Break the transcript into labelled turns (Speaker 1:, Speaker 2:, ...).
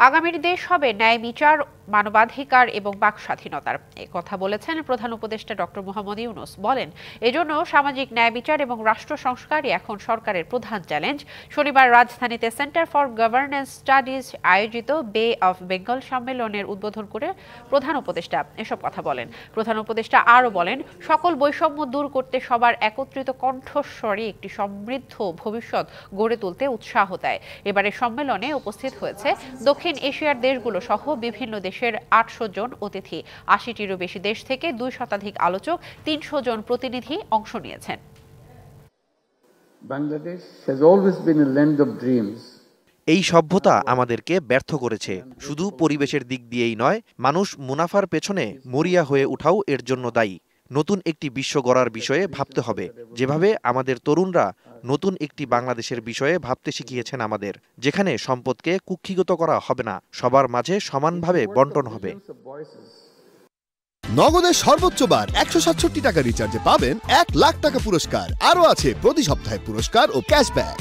Speaker 1: আগামীর দেশ হবে ন্যায় বিচার, মানবাধিকার এবং বাক স্বাধীনতার, কথা বলেছেন প্রধান উপদেষ্টা ডক্টর মোহাম্মদ ইউনূস। বলেন, এজন্য সামাজিক ন্যায় বিচার এবং রাষ্ট্র সংস্কারই এখন সরকারের প্রধান চ্যালেঞ্জ। শনিবার রাজধানীতে সেন্টার ফর গভর্নেন্স স্টাডিজ আয়োজিত বে অফ বেঙ্গল সম্মেলনের উদ্বোধন করে প্রধান উপদেষ্টা এসব কথা বলেন। প্রধান উপদেষ্টা আরও বলেন, সকল বৈষম্য দূর করতে সবার একত্রিত কণ্ঠস্বরে একটি সমৃদ্ধ ভবিষ্যৎ গড়ে তুলতে উৎসাহ দেয়। এবারের সম্মেলনে উপস্থিত হয়েছে দক্ষিণ এশিয়ার দেশগুলো সহ বিভিন্ন দেশের 800 জন অতিথি। 80টিরও বেশি দেশ থেকে 2 শতাধিক আলোচক, 300 জন প্রতিনিধি অংশ নিয়েছেন।
Speaker 2: Bangladesh has always been a land of dreams.
Speaker 3: এই সভ্যতা আমাদেরকে ব্যর্থ করেছে। শুধু পরিবেশের দিক দিয়েই নয়, মানুষ মুনাফার পেছনে মরিয়া হয়ে ওঠাও এর জন্য দায়ী। নতুন একটি বিশ্ব গড়ার বিষয়ে ভাবতে হবে, যেভাবে আমাদের তরুণরা নতুন একটি বাংলাদেশের বিষয়ে ভাবতে শিখিয়েছেন আমাদের, যেখানে সম্পদকে কুক্ষিগত করা হবে না, সবার মাঝে সমানভাবে বন্টন হবে।
Speaker 4: নগদের সর্বোচ্চ বার 167 টাকা রিচার্জে পাবেন 1 লাখ টাকা পুরস্কার। আরও আছে প্রতি সপ্তাহে পুরস্কার ও ক্যাশব্যাক।